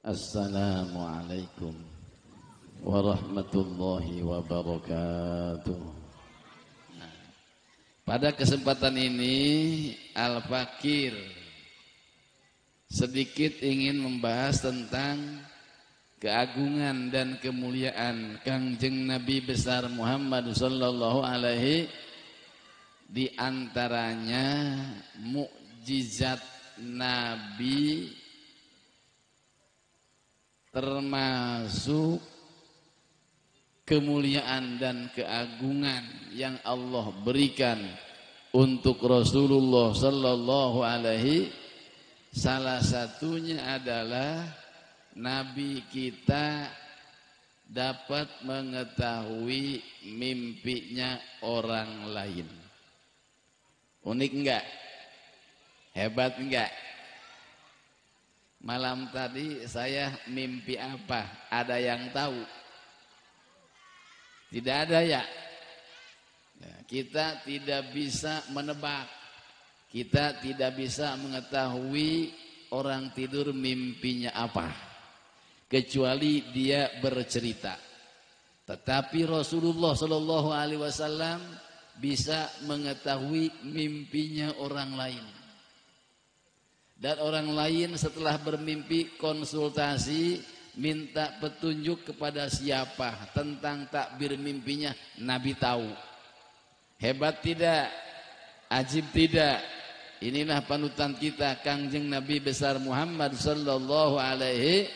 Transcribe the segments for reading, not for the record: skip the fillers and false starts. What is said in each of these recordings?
Assalamualaikum warahmatullahi wabarakatuh. Pada kesempatan ini Al-Fakir sedikit ingin membahas tentang keagungan dan kemuliaan Kangjeng Nabi besar Muhammad sallallahu alaihi, di antaranya mukjizat Nabi termasuk kemuliaan dan keagungan yang Allah berikan untuk Rasulullah sallallahu alaihi. Salah satunya adalah Nabi kita dapat mengetahui mimpinya orang lain. Unik enggak? Hebat enggak? Malam tadi saya mimpi apa? Ada yang tahu? Tidak ada ya? Kita tidak bisa menebak. Kita tidak bisa mengetahui orang tidur mimpinya apa, kecuali dia bercerita. Tetapi Rasulullah Shallallahu Alaihi Wasallam bisa mengetahui mimpinya orang lain. Dan orang lain setelah bermimpi konsultasi, minta petunjuk kepada siapa tentang takbir mimpinya, Nabi tahu. Hebat tidak? Ajib tidak? Inilah panutan kita, Kangjeng Nabi besar Muhammad sallallahu alaihi.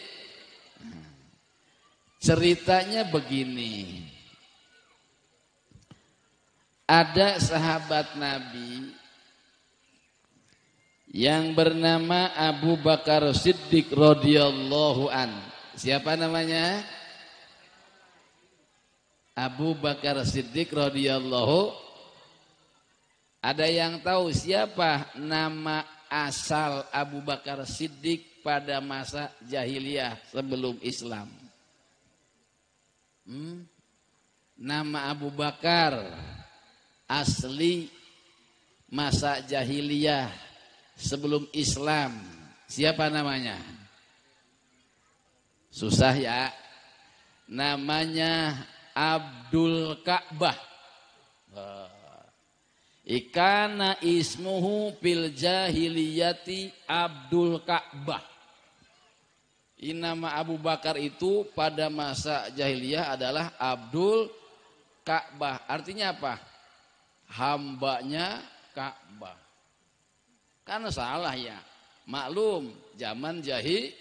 Ceritanya begini. Ada sahabat Nabi yang bernama Abu Bakar Siddiq radhiyallahu an. Siapa namanya? Abu Bakar Siddiq radhiyallahu. Ada yang tahu siapa nama asal Abu Bakar Siddiq pada masa jahiliyah sebelum Islam? Nama Abu Bakar asli masa jahiliyah sebelum Islam, siapa namanya? Susah ya. Namanya Abdul Ka'bah. Ikana ismuhu fil jahiliyati Abdul Ka'bah. Ini nama Abu Bakar itu pada masa jahiliyah adalah Abdul Ka'bah. Artinya apa? Hambanya Ka'bah. Karena salah ya. Maklum zaman jahil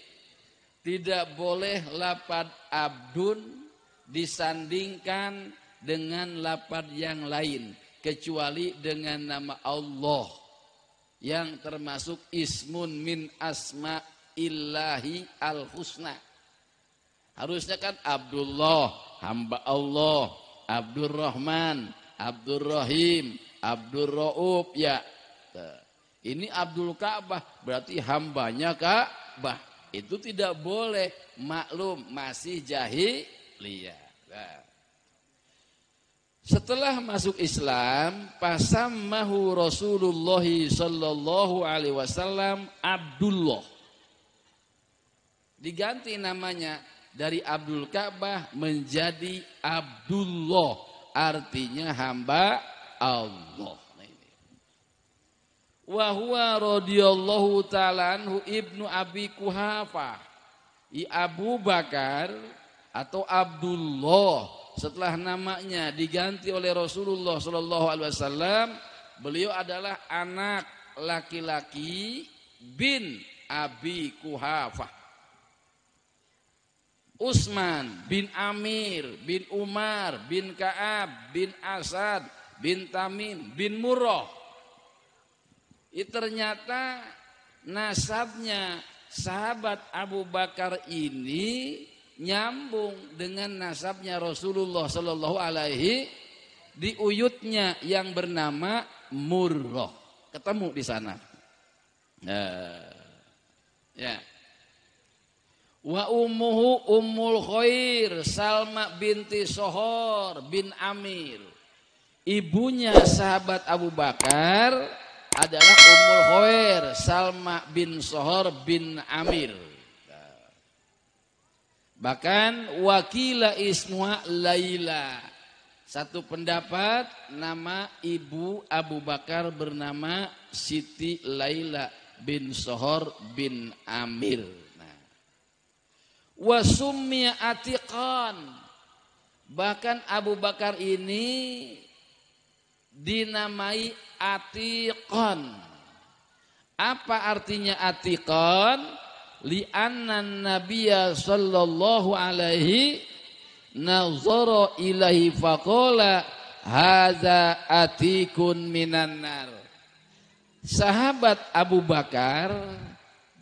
tidak boleh lapad abdun disandingkan dengan lapad yang lain kecuali dengan nama Allah yang termasuk ismun min asma'illahi al-husna. Harusnya kan Abdullah, hamba Allah, Abdurrahman, Abdurrahim, Abdurrauf ya. Ini Abdul Ka'bah berarti hambanya Ka'bah. Itu tidak boleh, maklum masih jahiliyah. Setelah masuk Islam, pasammahu Rasulullah sallallahu alaihi wasallam Abdullah. Diganti namanya dari Abdul Ka'bah menjadi Abdullah, artinya hamba Allah. Wa huwa radhiyallahu ta'ala anhu ibnu Abi Kuhafah. Abu Bakar atau Abdullah setelah namanya diganti oleh Rasulullah sallallahu alaihi wasallam, beliau adalah anak laki-laki bin Abi Kuhafah. Utsman bin Amir bin Umar bin Ka'ab bin Asad bin Tamim bin Murrah. Ternyata nasabnya sahabat Abu Bakar ini nyambung dengan nasabnya Rasulullah sallallahu alaihi, di uyutnya yang bernama Murrah. Ketemu di sana. Ya. Wa ummuhu ummul khair Salma binti Sohor bin Amir. Ibunya sahabat Abu Bakar adalah Ummul Khair Salma bin Sohor bin Amir. Bahkan wakila ismuha Laila. Satu pendapat nama ibu Abu Bakar bernama Siti Laila bin Sohor bin Amir. Nah. Wasummiya Atiqan. Bahkan Abu Bakar ini dinamai Atiqan. Apa artinya Atiqan? Li'anna Nabiyya sallallahu alaihi nazara ilahi faqala hadza atikun minan nar. Sahabat Abu Bakar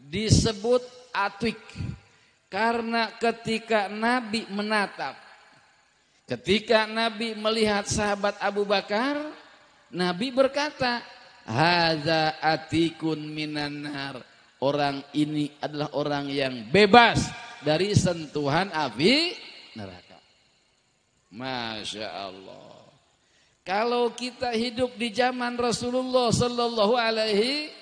disebut Atik karena ketika Nabi menatap, ketika Nabi melihat sahabat Abu Bakar, Nabi berkata, hadza atikun minan nar. Orang ini adalah orang yang bebas dari sentuhan api neraka. Masya Allah. Kalau kita hidup di zaman Rasulullah Sallallahu Alaihi,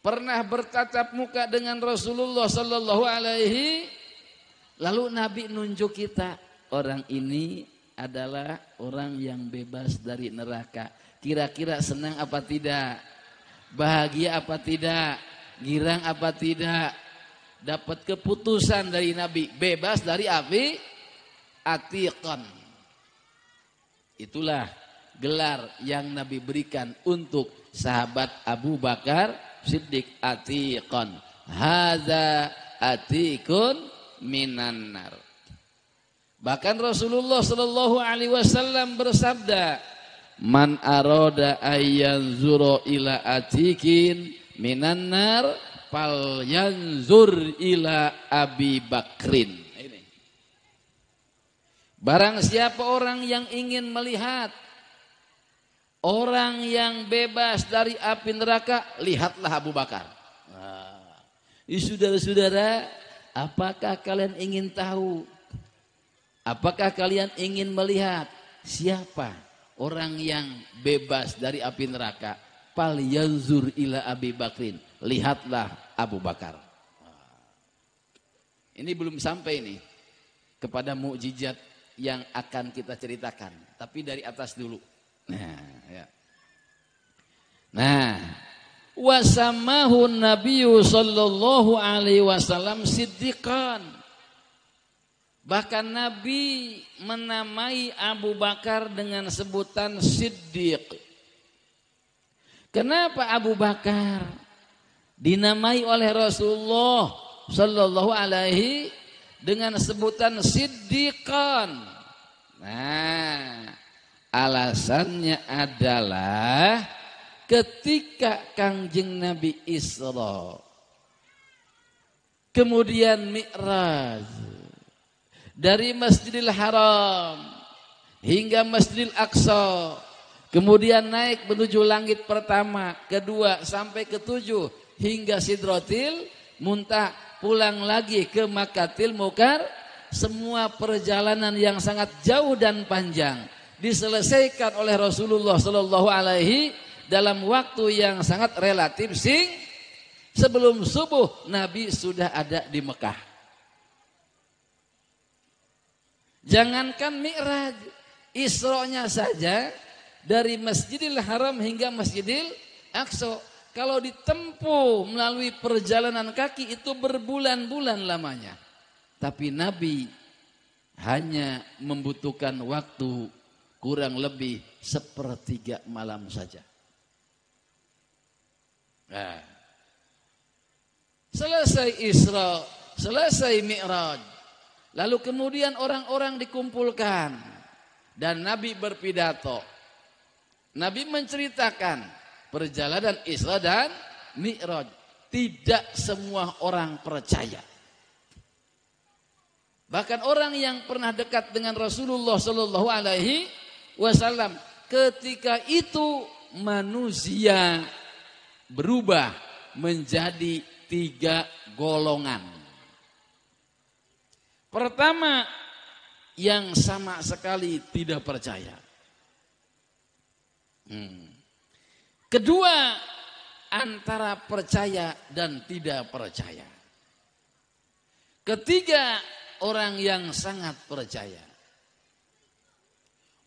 pernah bertatap muka dengan Rasulullah Sallallahu Alaihi, lalu Nabi nunjuk kita, orang ini adalah orang yang bebas dari neraka. Kira-kira senang apa tidak? Bahagia apa tidak? Girang apa tidak? Dapat keputusan dari Nabi, bebas dari api Atiqan. Itulah gelar yang Nabi berikan untuk sahabat Abu Bakar Siddiq, Atiqan. Hadza atikun minan nar. Bahkan Rasulullah sallallahu alaihi wasallam bersabda, man arada ayyanzura ila atikin minan nar fal yanzur ila Abi Bakrin. Ini. Barang siapa orang yang ingin melihat orang yang bebas dari api neraka, lihatlah Abu Bakar. Nah, saudara-saudara, apakah kalian ingin tahu? Apakah kalian ingin melihat siapa orang yang bebas dari api neraka? Fal yanzur ila Abi Bakrin. Lihatlah Abu Bakar. Ini belum sampai nih kepada mukjizat yang akan kita ceritakan, tapi dari atas dulu. Nah, wasamahu Nabiyyu sallallahu alaihi wasallam siddiqan. Bahkan Nabi menamai Abu Bakar dengan sebutan Siddiq. Kenapa Abu Bakar dinamai oleh Rasulullah sallallahu alaihi dengan sebutan Siddiqan? Nah, alasannya adalah ketika Kangjeng Nabi Isra, kemudian Mi'raj, dari Masjidil Haram hingga Masjidil Aqsa, kemudian naik menuju langit pertama, kedua sampai ketujuh hingga Sidratil Muntaha, pulang lagi ke Makkatil Mukarramah. Semua perjalanan yang sangat jauh dan panjang diselesaikan oleh Rasulullah Sallallahu Alaihi dalam waktu yang sangat relatif sebelum subuh Nabi sudah ada di Mekah. Jangankan Mi'raj, Isra-nya saja dari Masjidil Haram hingga Masjidil Aqsa, kalau ditempuh melalui perjalanan kaki itu berbulan-bulan lamanya. Tapi Nabi hanya membutuhkan waktu kurang lebih 1/3 malam saja. Nah, selesai Isra, selesai Mi'raj. Lalu kemudian orang-orang dikumpulkan dan Nabi berpidato. Nabi menceritakan perjalanan Isra dan Mi'raj. Tidak semua orang percaya. Bahkan orang yang pernah dekat dengan Rasulullah Sallallahu Alaihi Wasallam, ketika itu manusia berubah menjadi 3 golongan. Pertama, yang sama sekali tidak percaya. Kedua, antara percaya dan tidak percaya. Ketiga, orang yang sangat percaya.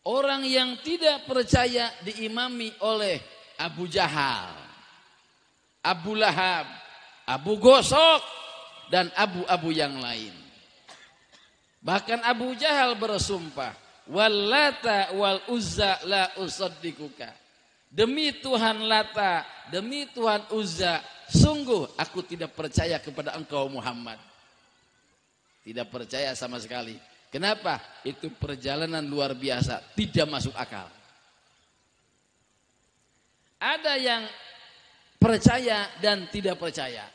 Orang yang tidak percaya diimami oleh Abu Jahal, Abu Lahab, Abu Gosok, dan abu-abu yang lain. Bahkan Abu Jahal bersumpah, Wallata wal Uzza la usaddikuka. Demi Tuhan Lata, demi Tuhan Uzza, sungguh aku tidak percaya kepada engkau Muhammad. Tidak percaya sama sekali. Kenapa? Itu perjalanan luar biasa, tidak masuk akal. Ada yang percaya dan tidak percaya.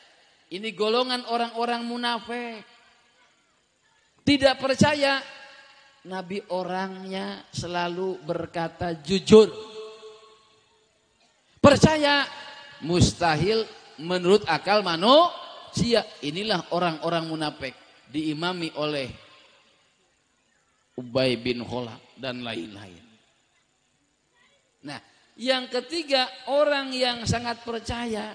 Ini golongan orang-orang munafik. Tidak percaya, Nabi orangnya selalu berkata jujur. Percaya, mustahil menurut akal manusia. Inilah orang-orang munafik. Diimami oleh Ubay bin Khalaf dan lain-lain. Nah, yang ketiga, orang yang sangat percaya.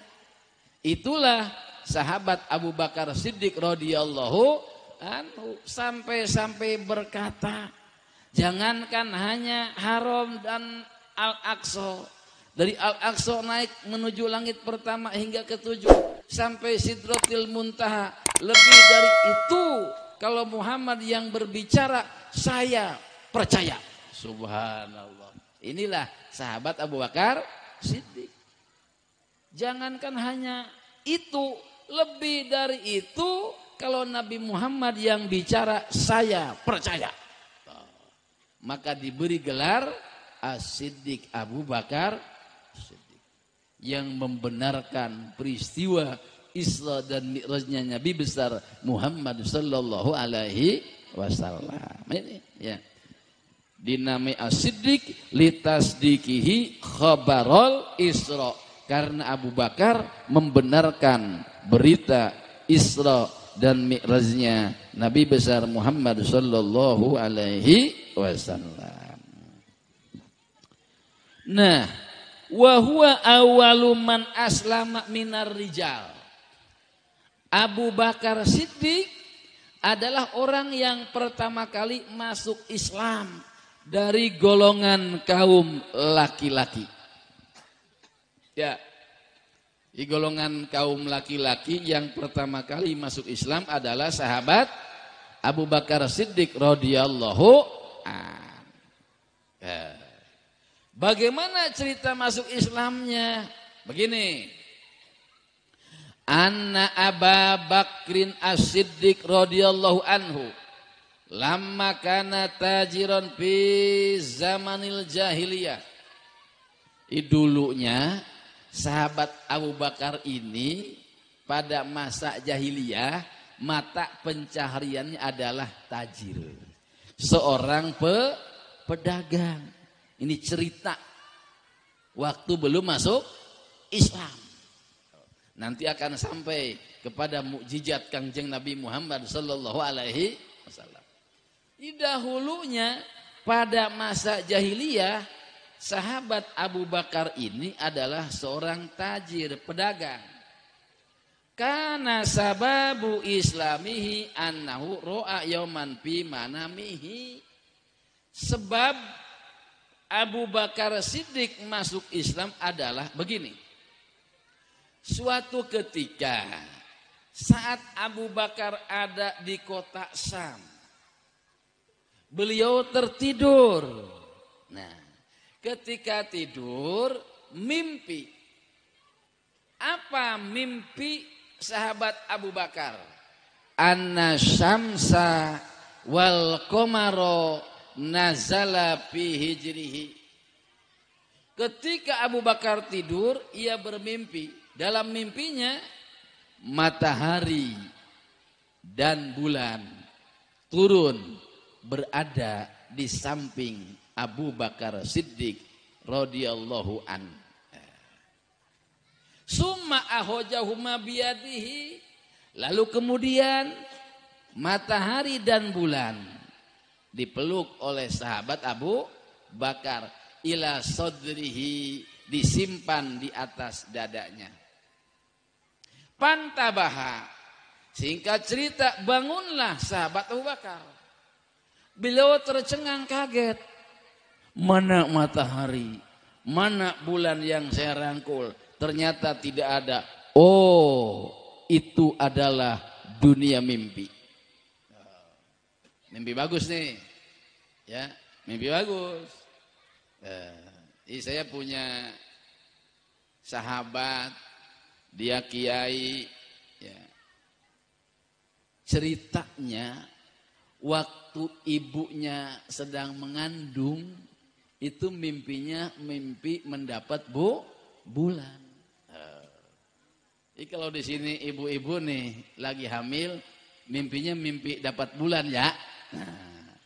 Itulah sahabat Abu Bakar Siddiq radhiyallahu anhu, sampai berkata, jangankan hanya Haram dan Al-Aqsa, dari Al-Aqsa naik menuju langit pertama hingga ke-7 sampai Sidratil Muntaha, lebih dari itu kalau Muhammad yang berbicara saya percaya. Subhanallah. Inilah sahabat Abu Bakar Siddiq. Jangankan hanya itu, lebih dari itu kalau Nabi Muhammad yang bicara saya percaya. Maka diberi gelar As-Siddiq, Abu Bakar Siddiq, yang membenarkan peristiwa Isra dan Mi'rajnya Nabi besar Muhammad sallallahu alaihi wasallam. Ini ya. Dinamai As-Siddiq litasdiqihi khabarul Isra, karena Abu Bakar membenarkan berita Isra dan Mi'rajnya Nabi besar Muhammad sallallahu alaihi wasallam. Nah, wa huwa awwalu man aslama minar rijal. Abu Bakar Siddiq adalah orang yang pertama kali masuk Islam dari golongan kaum laki-laki. Ya, di golongan kaum laki-laki yang pertama kali masuk Islam adalah sahabat Abu Bakar Siddiq radhiyallahu anhu. Ya. Bagaimana cerita masuk Islamnya? Begini. Anna Aba Bakrin As-Siddiq radhiyallahu anhu lamma kana tajiran fi zamanil jahiliyah. Dulunya sahabat Abu Bakar ini pada masa jahiliyah mata pencahariannya adalah tajir. Seorang pedagang. Ini cerita waktu belum masuk Islam. Nanti akan sampai kepada mukjizat Kangjeng Nabi Muhammad sallallahu alaihi wasallam. Di dahulunya pada masa jahiliyah, sahabat Abu Bakar ini adalah seorang tajir, pedagang. Kana sababu islamihi annahu ro'a yauman fi manamihi. Sebab Abu Bakar Siddiq masuk Islam adalah begini. Suatu ketika saat Abu Bakar ada di kota Syam, beliau tertidur. Nah, ketika tidur mimpi. Apa mimpi sahabat Abu Bakar? Anna syamsa wal qamara nazala fi hijrihi. Ketika Abu Bakar tidur, ia bermimpi. Dalam mimpinya matahari dan bulan turun berada di samping Abu Bakar Siddiq radhiyallahu anhu. Summa ahojahuma biyadihi. Lalu kemudian matahari dan bulan dipeluk oleh sahabat Abu Bakar ila sodrihi, disimpan di atas dadanya. Pantabaha, Singkat cerita, bangunlah sahabat Abu Bakar. Beliau tercengang kaget. Mana matahari, mana bulan yang saya rangkul? Ternyata tidak ada. Oh, itu adalah dunia mimpi. Mimpi bagus nih. Ya, mimpi bagus. Saya punya sahabat, dia kiai, ya. Ceritanya waktu ibunya sedang mengandung itu mimpinya mimpi mendapat bulan. Jadi kalau di sini ibu-ibu nih lagi hamil, mimpinya mimpi dapat bulan ya. Nah,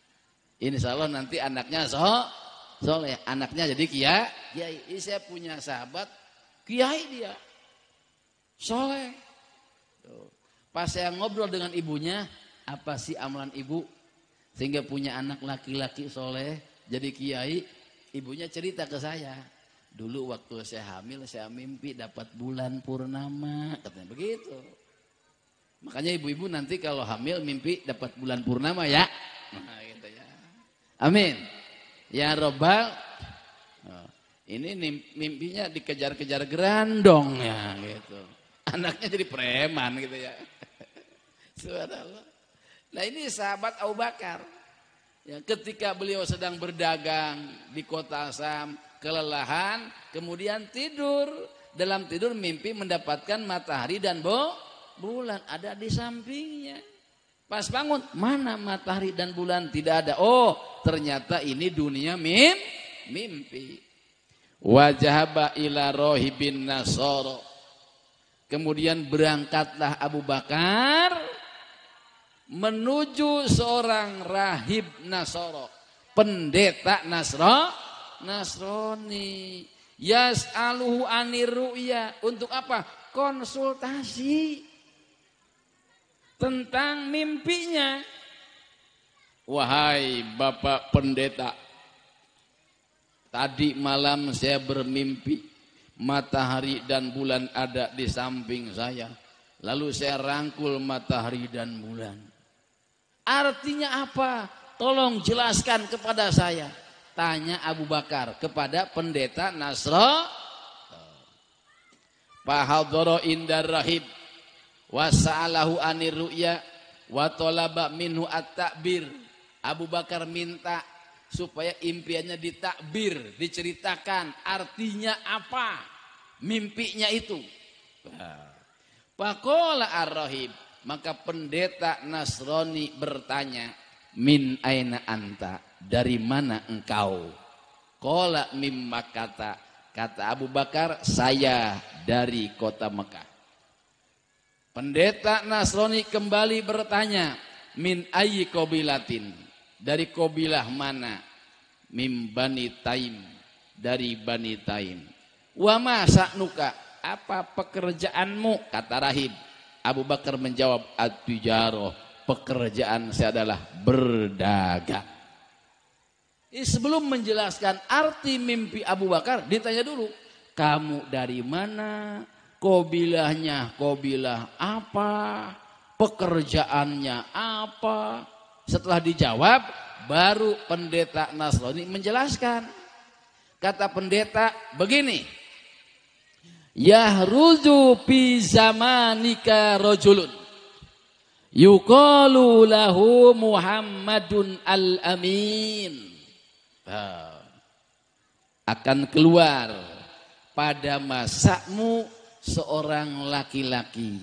insya Allah nanti anaknya soleh, anaknya jadi kiai. Ini saya punya sahabat kiai, dia soleh. Pas saya ngobrol dengan ibunya, apa sih amalan ibu sehingga punya anak laki-laki soleh jadi kiai? Ibunya cerita ke saya, dulu waktu saya hamil saya mimpi dapat bulan purnama, katanya begitu. Makanya ibu-ibu nanti kalau hamil mimpi dapat bulan purnama ya. Nah, gitu ya. Amin. Ya Robbal. Ini mimpinya dikejar-kejar gerandong ya gitu. Anaknya jadi preman gitu ya. Subhanallah. Nah ini sahabat Abu Bakar. Ya, ketika beliau sedang berdagang di kota Sam, kelelahan, kemudian tidur. Dalam tidur mimpi mendapatkan matahari dan bulan ada di sampingnya. Pas bangun, mana matahari dan bulan? Tidak ada. Oh, ternyata ini dunia mimpi. Wajahaba ila rohibin nasoro. Kemudian berangkatlah Abu Bakar menuju seorang rahib Nasoro, pendeta Nasrani. Yas'aluhu anir ru'ya. Untuk apa? Konsultasi tentang mimpinya. Wahai Bapak Pendeta, tadi malam saya bermimpi matahari dan bulan ada di samping saya. Lalu saya rangkul matahari dan bulan. Artinya apa? Tolong jelaskan kepada saya. Tanya Abu Bakar kepada pendeta Nasro. Fahadhara indar rahib wa sa'alahu anir ru'ya wa talaba minhu at-ta'bir. Abu Bakar minta supaya impiannya ditakbir, diceritakan artinya apa mimpinya itu. Faqala ar-rahib, maka pendeta Nasrani bertanya, min aina anta, dari mana engkau? Qala mim Makkah, kata Abu Bakar, saya dari kota Mekah. Pendeta Nasrani kembali bertanya, min ayyi qabilatin, dari kabilah mana? Mim Bani Taim, dari Bani Taim. Wa ma sa'nuka, apa pekerjaanmu? Kata rahib. Abu Bakar menjawab, at-tijarah, pekerjaan saya adalah berdagang. Sebelum menjelaskan arti mimpi Abu Bakar, ditanya dulu, kamu dari mana? Qabilahnya qabilah apa? Pekerjaannya apa? Setelah dijawab, baru pendeta Nasrani menjelaskan. Kata pendeta begini, yahruzu fi zamanika rajulun yuqalu lahu Muhammadun al-Amin. Akan keluar pada masamu seorang laki-laki.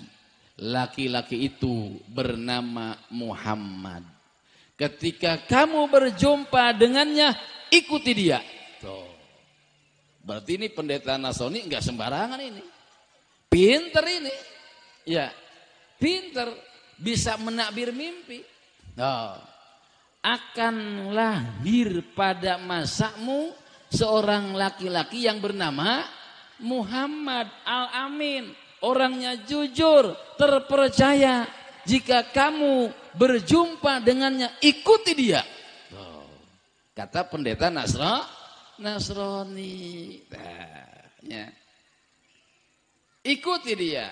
Laki-laki itu bernama Muhammad. Ketika kamu berjumpa dengannya, ikuti dia. Tuh. Berarti ini pendeta Nasrani enggak sembarangan ini. Pinter ini. Ya, pinter, bisa menakbir mimpi. Nah, akan lahir pada masamu seorang laki-laki yang bernama Muhammad Al-Amin. Orangnya jujur, terpercaya. Jika kamu berjumpa dengannya, ikuti dia. Kata pendeta Nasrani. Ya. Ikuti dia.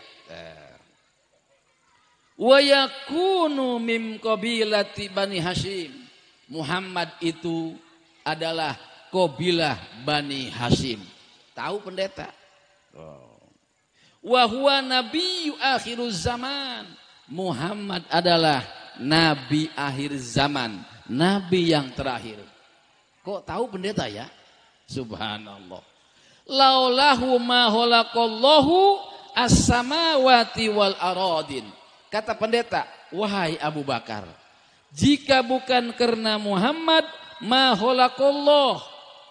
Wa yakunu mim qabilati Bani Hashim. Muhammad itu adalah qabilah Bani Hashim. Tahu pendeta? Wa huwa nabiyyu akhiruz zaman. Muhammad adalah nabi akhir zaman, nabi yang terakhir. Kok tahu pendeta ya? Subhanallah. Laulahu ma khalaqallahu as-samawati wal aradin. Kata pendeta, wahai Abu Bakar, jika bukan karena Muhammad, ma khalaqallah,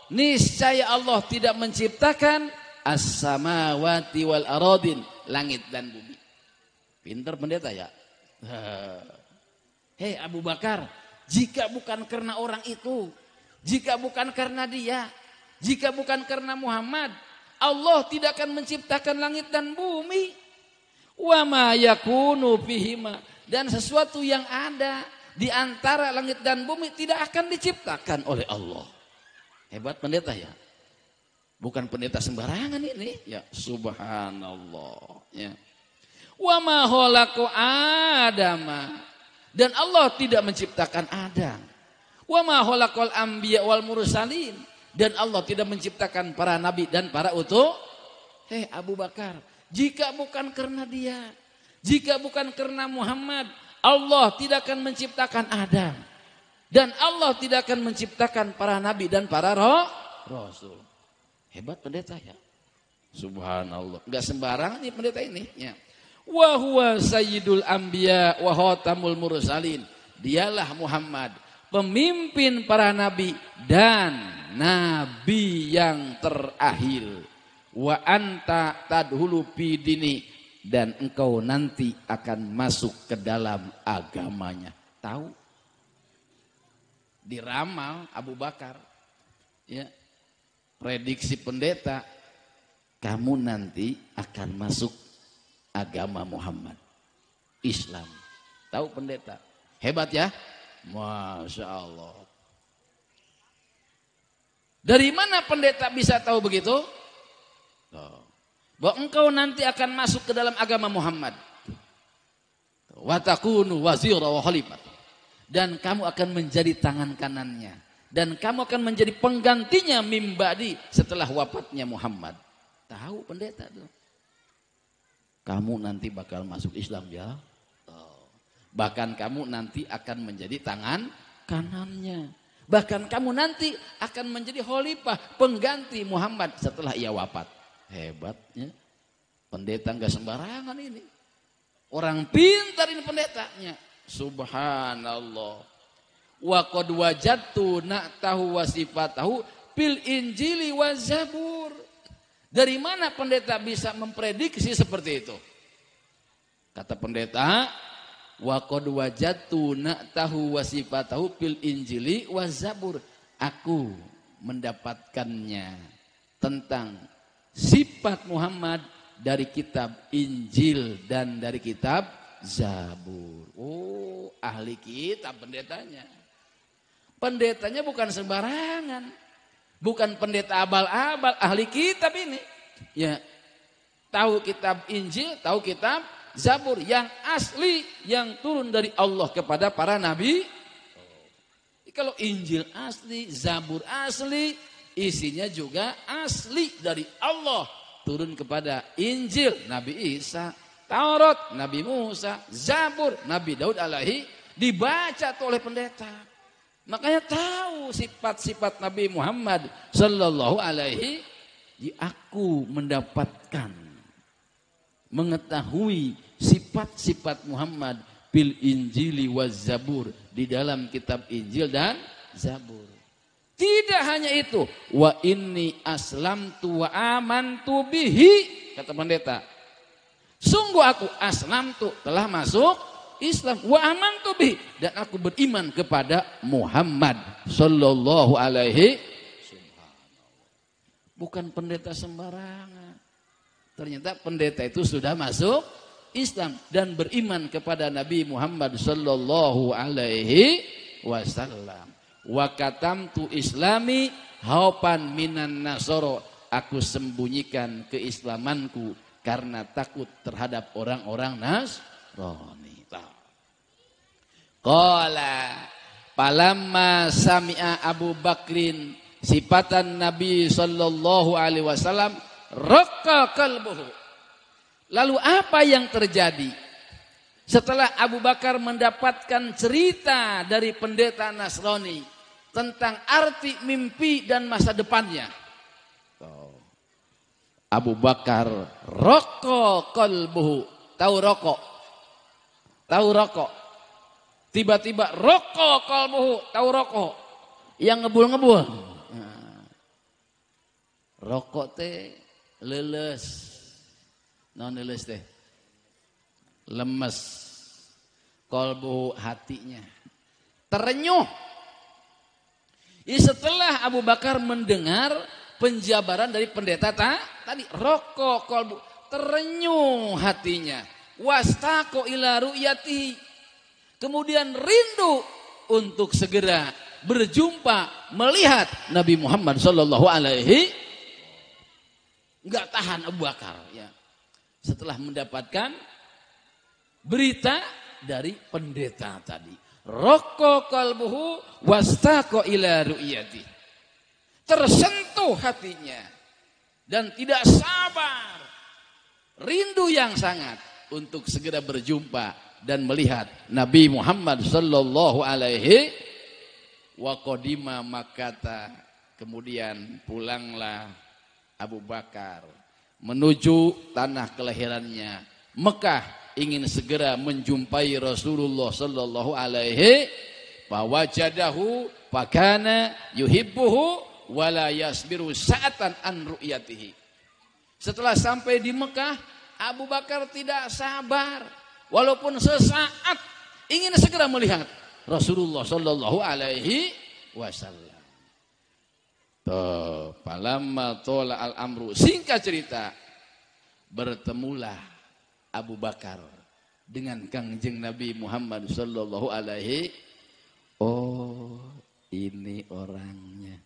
niscaya Allah tidak menciptakan as-samawati wal aradin, langit dan bumi. Pintar pendeta ya. Hei Abu Bakar, jika bukan karena orang itu, jika bukan karena dia, jika bukan karena Muhammad, Allah tidak akan menciptakan langit dan bumi. Wa ma yakunu fihima, dan sesuatu yang ada di antara langit dan bumi tidak akan diciptakan oleh Allah. Hebat pendeta ya. Bukan pendeta sembarangan ini, ya subhanallah, ya. Wa ma khalaqu Adama, dan Allah tidak menciptakan Adam. Wa ma khalaqal anbiya wal mursalin, dan Allah tidak menciptakan para nabi dan para utuh. Hei Abu Bakar, jika bukan karena dia, jika bukan karena Muhammad, Allah tidak akan menciptakan Adam, dan Allah tidak akan menciptakan para nabi dan para rasul. Hebat pendeta ya. Subhanallah. Enggak sembarang nih pendeta ini ya. Wa huwa sayyidul anbiya wa khatamul mursalin. Dialah Muhammad, pemimpin para nabi dan nabi yang terakhir. Wa anta tadhulu fi dini, dan engkau nanti akan masuk ke dalam agamanya. Tahu? Diramal Abu Bakar. Ya. Prediksi pendeta, kamu nanti akan masuk agama Muhammad, Islam. Tahu pendeta? Hebat ya? Masya Allah. Dari mana pendeta bisa tahu begitu? Bahwa engkau nanti akan masuk ke dalam agama Muhammad. Wa takunu wazira wa khalifah. Dan kamu akan menjadi tangan kanannya. Dan kamu akan menjadi penggantinya mimbadi setelah wafatnya Muhammad. Tahu pendeta tuh? Kamu nanti bakal masuk Islam ya. Bahkan kamu nanti akan menjadi tangan kanannya. Bahkan kamu nanti akan menjadi khalifah, pengganti Muhammad setelah ia wafat. Hebatnya. Pendeta enggak sembarangan ini. Orang pintar ini pendetanya. Subhanallah. Wa qad wajadtu na'tahu wa sifatahu fil injili wa zabur. Dari mana pendeta bisa memprediksi seperti itu? Kata pendeta, wa qad wajadtu na'tahu wa sifatahu fil injili wa zabur. Aku mendapatkannya tentang sifat Muhammad dari kitab Injil dan dari kitab Zabur. Oh, ahli kitab pendetanya. Pendetanya bukan sembarangan. Bukan pendeta abal-abal, ahli kitab ini. Ya. Tahu kitab Injil, tahu kitab Zabur yang asli, yang turun dari Allah kepada para nabi. Kalau Injil asli, Zabur asli, isinya juga asli dari Allah. Turun kepada Injil Nabi Isa, Taurat Nabi Musa, Zabur Nabi Daud alaihi, dibaca tuh oleh pendeta. Makanya tahu sifat-sifat Nabi Muhammad sallallahu alaihi. Aku mendapatkan, mengetahui sifat-sifat Muhammad bil Injili waz Zabur, di dalam kitab Injil dan Zabur. Tidak hanya itu, wa inni aslamtu wa amantu bihi, kata pendeta. Sungguh aku aslamtu, telah masuk Islam, wa amantu bihi, dan aku beriman kepada Muhammad sallallahu alaihi. Bukan pendeta sembarangan. Ternyata pendeta itu sudah masuk Islam dan beriman kepada Nabi Muhammad sallallahu alaihi wasallam. Wa katamtu islami haupan minan nasoro, aku sembunyikan keislamanku karena takut terhadap orang-orang Nasrani. Qala palamma sami'a Abu Bakrin sifatan Nabi sallallahu alaihi wasallam raqqa qalbuhu. Lalu apa yang terjadi setelah Abu Bakar mendapatkan cerita dari pendeta Nasrani tentang arti mimpi dan masa depannya? Abu Bakar raqqa qalbuhu. Tahu rokok? Tahu rokok? Tiba-tiba rokok qalbuhu, tahu rokok yang ngebul-ngebul. Nah, rokok teh leles. Non leles teh. Lemes. Qalbuhu hatinya. Terenyuh. Setelah Abu Bakar mendengar penjabaran dari pendeta tadi rokok qalbuhu, terenyuh hatinya. Wastaqo ila ru'yatihi. Kemudian rindu untuk segera berjumpa melihat Nabi Muhammad sallallahu alaihi. Enggak tahan Abu Bakar ya. Setelah mendapatkan berita dari pendeta tadi. Raqqa qalbuhu wastaqo ila ru'yati. Tersentuh hatinya dan tidak sabar. Rindu yang sangat untuk segera berjumpa dan melihat Nabi Muhammad sallallahu alaihi wa qadima Makkah. Kemudian pulanglah Abu Bakar menuju tanah kelahirannya Mekah, ingin segera menjumpai Rasulullah sallallahu alaihi wa wajadahu fakana yuhibbuhu wala yasbiru sa'atan an ru'yatihi. Setelah sampai di Mekah, Abu Bakar tidak sabar. Walaupun sesaat ingin segera melihat Rasulullah sallallahu alaihi wasallam. Falamma tola al-amru, singkat cerita, bertemulah Abu Bakar dengan Kangjeng Nabi Muhammad sallallahu alaihi. Oh, ini orangnya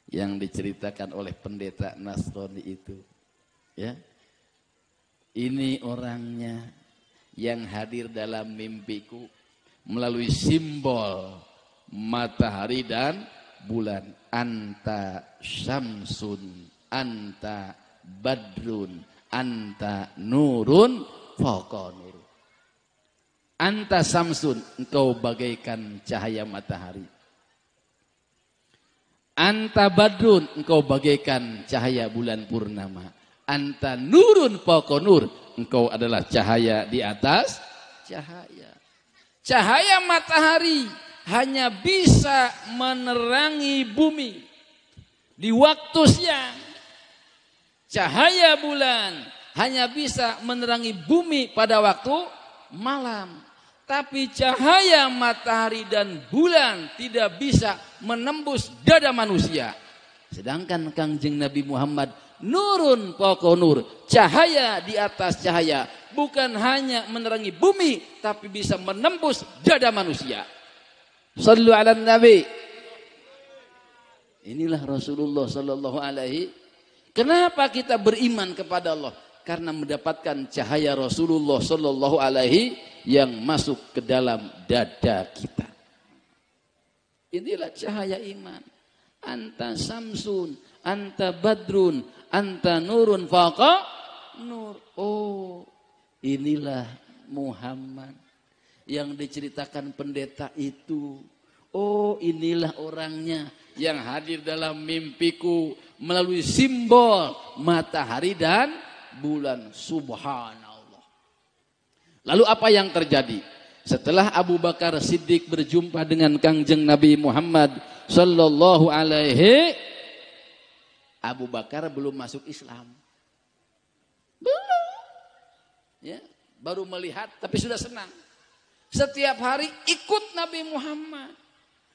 yang diceritakan oleh pendeta Nasrani itu. Ya. Ini orangnya yang hadir dalam mimpiku melalui simbol matahari dan bulan. Anta syamsun, anta badrun, anta nurun fawqa nur. Anta samsun, engkau bagaikan cahaya matahari. Anta badrun, engkau bagaikan cahaya bulan purnama. Anta nurun fawqa nur, engkau adalah cahaya di atas cahaya. Cahaya matahari hanya bisa menerangi bumi di waktu siang. Cahaya bulan hanya bisa menerangi bumi pada waktu malam. Tapi cahaya matahari dan bulan tidak bisa menembus dada manusia. Sedangkan Kangjeng Nabi Muhammad nurun fawqa nur, cahaya di atas cahaya, bukan hanya menerangi bumi tapi bisa menembus dada manusia. Shallu ala Nabi. Inilah Rasulullah sallallahu alaihi. Kenapa kita beriman kepada Allah? Karena mendapatkan cahaya Rasulullah sallallahu alaihi yang masuk ke dalam dada kita. Inilah cahaya iman. Anta samsun, anta badrun, anta nurun fawqa nur. Oh, inilah Muhammad yang diceritakan pendeta itu. Oh, inilah orangnya yang hadir dalam mimpiku melalui simbol matahari dan bulan. Subhanallah. Lalu apa yang terjadi? Setelah Abu Bakar Siddiq berjumpa dengan Kangjeng Nabi Muhammad sallallahu alaihi, Abu Bakar belum masuk Islam. Belum. Ya, baru melihat tapi sudah senang. Setiap hari ikut Nabi Muhammad.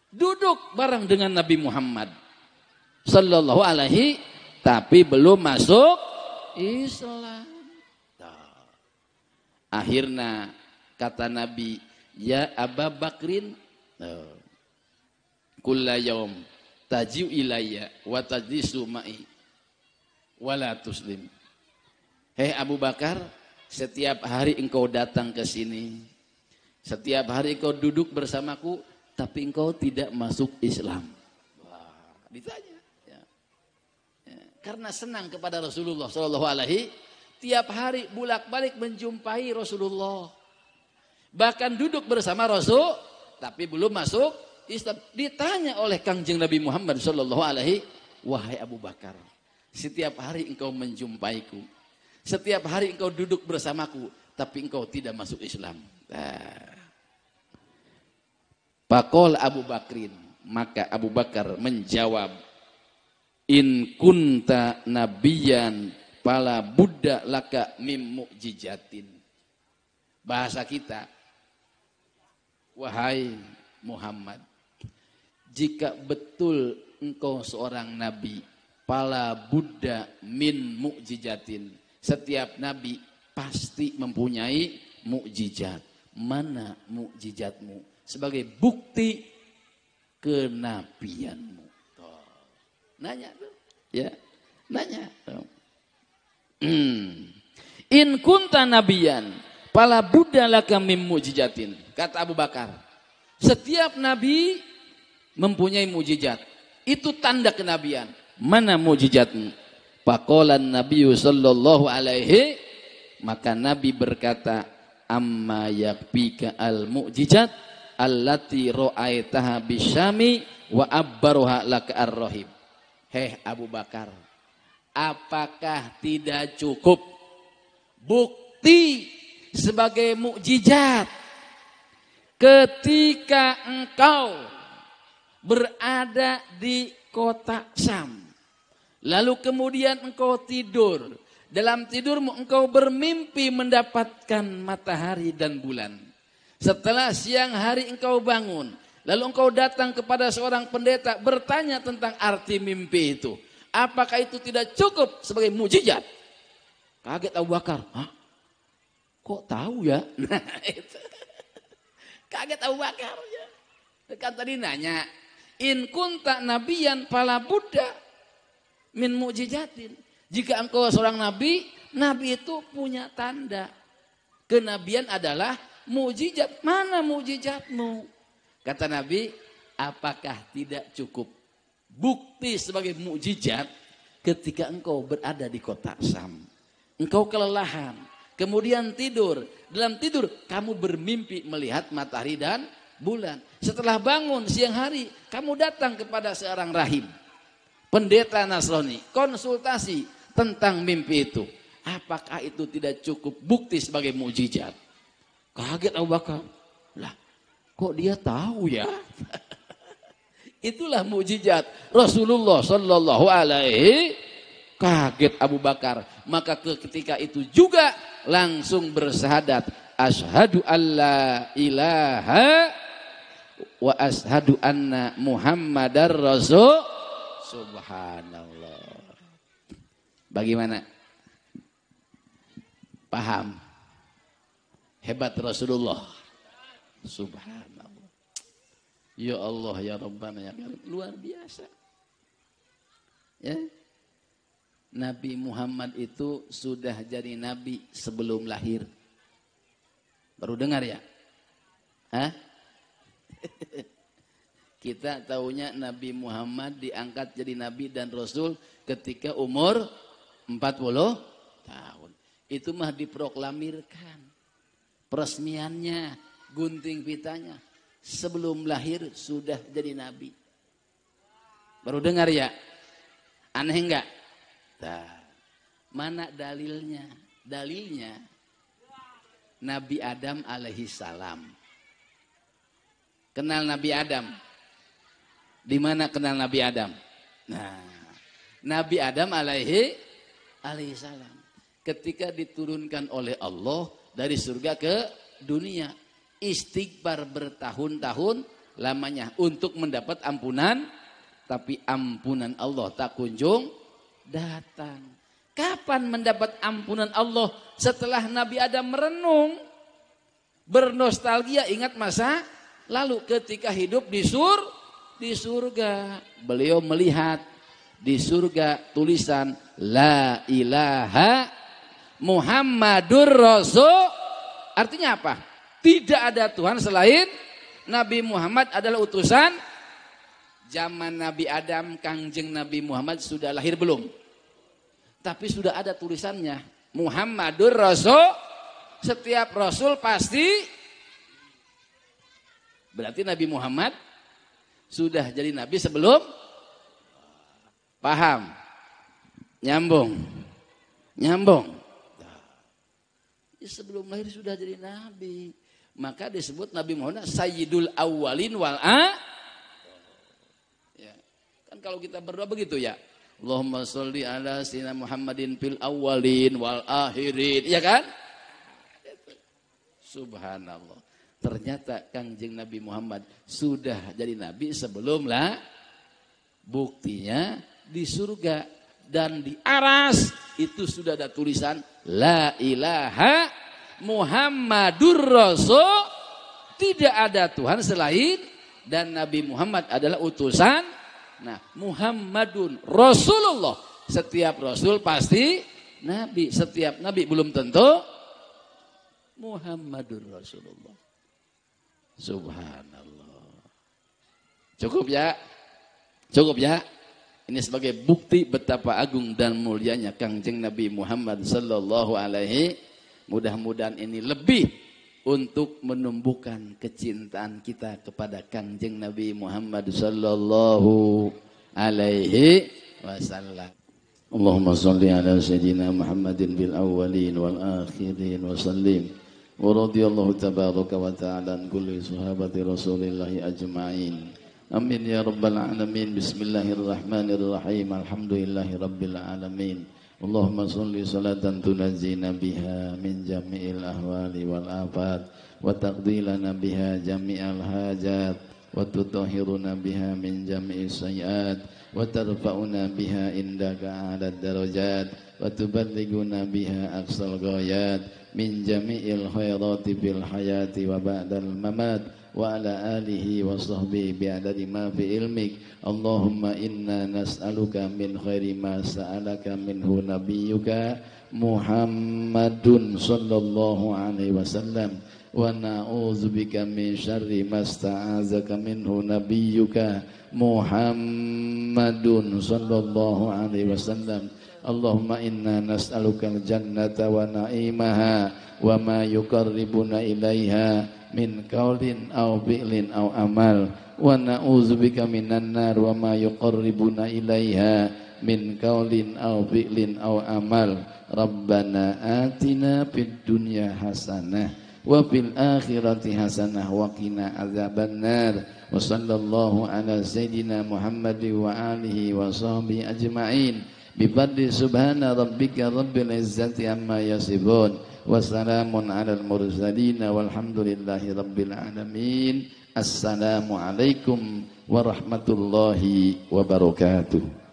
Duduk bareng dengan Nabi Muhammad sallallahu alaihi, tapi belum masuk Islam. Akhirnya kata Nabi, ya Abu Bakrin, kulla yaum taji'u ilayya wa tajlisu ma'i wala tuslim. Hei Abu Bakar, setiap hari engkau datang ke sini, setiap hari engkau duduk bersamaku, tapi engkau tidak masuk Islam. Wah, ditanya. Ya. Ya. Karena senang kepada Rasulullah SAW, tiap hari bolak-balik menjumpai Rasulullah. Bahkan duduk bersama Rasul, tapi belum masuk Islam. Ditanya oleh Kangjeng Nabi Muhammad SAW, wahai Abu Bakar, setiap hari engkau menjumpaiku, setiap hari engkau duduk bersamaku, tapi engkau tidak masuk Islam. Faqala Abu Bakrin, maka Abu Bakar menjawab, in kunta nabiyan fala budda laka mim mu'jizatin. Bahasa kita, wahai Muhammad, jika betul engkau seorang nabi, fala budda min mu'jizatin. Setiap nabi pasti mempunyai mukjizat. Mana mukjizatmu? Sebagai bukti kenabianmu. Nanya tuh, ya, nanya. In kunta nabiyan, fala budda laka mim mu'jizatin. Kata Abu Bakar, setiap nabi mempunyai mukjizat. Itu tanda kenabian. Mana mukjizatmu? Faqalan Nabi sallallahu alaihi, maka Nabi berkata, amma yakfika al mukjizat allati ra'aitaha bisyami wa abbaruha laka ar-rahim. Hei Abu Bakar, apakah tidak cukup bukti sebagai mukjizat ketika engkau berada di kota Syam, lalu kemudian engkau tidur, dalam tidurmu engkau bermimpi mendapatkan matahari dan bulan. Setelah siang hari engkau bangun, lalu engkau datang kepada seorang pendeta bertanya tentang arti mimpi itu. Apakah itu tidak cukup sebagai mukjizat? Kaget Abu Bakar. Hah? Kok tahu ya? Nah, itu. Kaget Abu Bakar. Ya. Kan tadi nanya, in kunta nabiyan fala budda min mukjizatin. Jika engkau seorang nabi, nabi itu punya tanda. Kenabian adalah mukjizat. Mana mukjizatmu? Kata Nabi, apakah tidak cukup bukti sebagai mukjizat ketika engkau berada di kota Syam? Engkau kelelahan, kemudian tidur. Dalam tidur kamu bermimpi melihat matahari dan bulan. Setelah bangun siang hari, kamu datang kepada seorang rahib, pendeta Nasrani, konsultasi tentang mimpi itu. Apakah itu tidak cukup bukti sebagai mukjizat? Kaget Abu Bakar. Lah, kok dia tahu ya? Itulah mukjizat Rasulullah sallallahu alaihi. Kaget Abu Bakar. Maka ketika itu juga langsung bersyahadat, asyhadu alla ilaha wa asyhadu anna Muhammadar Rasul. Subhanallah. Bagaimana? Paham? Hebat Rasulullah. Subhanallah. Ya Allah ya Rabbana ya Karim. Luar biasa. Ya. Nabi Muhammad itu sudah jadi nabi sebelum lahir. Baru dengar ya? Hah? Kita tahunya Nabi Muhammad diangkat jadi nabi dan rasul ketika umur 40 tahun. Itu mah diproklamirkan. Peresmiannya, gunting pitanya, sebelum lahir sudah jadi nabi. Baru dengar ya? Aneh enggak? Nah, mana dalilnya? Dalilnya Nabi Adam alaihi salam. Kenal Nabi Adam? Di mana kenal Nabi Adam? Nah, Nabi Adam alaihi salam ketika diturunkan oleh Allah dari surga ke dunia, istighfar bertahun-tahun lamanya untuk mendapat ampunan, tapi ampunan Allah tak kunjung datang. Kapan mendapat ampunan Allah? Setelah Nabi Adam merenung, bernostalgia, ingat masa lalu ketika hidup di surga. Beliau melihat di surga tulisan la ilaha Muhammadur Rasul. Artinya apa? Tidak ada Tuhan selain Nabi Muhammad adalah utusan. Zaman Nabi Adam, Kangjeng Nabi Muhammad sudah lahir belum? Tapi sudah ada tulisannya. Muhammadur Rasul. Setiap Rasul pasti. Berarti Nabi Muhammad sudah jadi Nabi sebelum. Paham? Nyambung. Sebelum lahir sudah jadi Nabi. Maka disebut Nabi Muhammad Sayyidul Awwalin wal ya. Kan kalau kita berdoa begitu ya. Allahumma sholli ala sayyidina Muhammadin fil awwalin wal akhirin. Ya kan? Subhanallah. Ternyata Kangjeng Nabi Muhammad sudah jadi Nabi sebelum lah. Buktinya di surga dan di aras itu sudah ada tulisan La ilaha Muhammadur Rasul. Tidak ada Tuhan selain dan Nabi Muhammad adalah utusan. Nah, Muhammadun Rasulullah. Setiap Rasul pasti Nabi. Setiap Nabi belum tentu Muhammadur Rasulullah. Subhanallah. Cukup ya? Ini sebagai bukti betapa agung dan mulianya Kangjeng Nabi Muhammad sallallahu alaihi. Mudah-mudahan ini lebih untuk menumbuhkan kecintaan kita kepada Kangjeng Nabi Muhammad sallallahu alaihi wasallam. Allahumma shalli ala sayyidina Muhammadin bil awwalin wal akhirin wa sallim. Wa radiyallahu tabaraka wa ta'ala an kulli sahabati Rasulillahi ajma'in. Amin ya rabbal alamin. Bismillahirrahmanirrahim. Alhamdulillahi rabbil alamin. Allahumma sholli salatan tunajjina biha min jami'il ahwali wal afat wa taqdilana biha jami'al hajat wa tutahhiruna biha min jami'is sayyi'at wa tarfa'una biha indaka 'alad darajat wa tuballighuna biha aqsal ghayat min jami'il khairati fil hayati wa ba'dal mamat wa ala alihi wa sahbihi bi'adadi ma fi ilmik. Allahumma inna nas'aluka min khairi ma sa'alaka minhu nabiyyuka Muhammadun sallallahu alaihi wasallam wa na'udzubika min syarri ma sta'azaka minhu nabiyyuka Muhammadun sallallahu alaihi wasallam. Allahumma inna nas'aluka al-jannata wa na'imaha wa ma yuqarribuna ilaiha min qaulin aw fi'lin aw amal wa na'udzubika minan nar wa ma yuqarribuna ilaiha min qaulin aw fi'lin aw amal. Rabbana atina fid dunya hasanah wa fil akhirati hasanah wa qina adzabannar. Wa sallallahu ala sayyidina Muhammadin wa alihi wa sahbihi ajma'in. Bifadli subhana rabbika rabbil izzati amma yasifun. Wassalamun alal mursalin walhamdulillahi rabbil alamin. Assalamualaikum warahmatullahi wabarakatuh.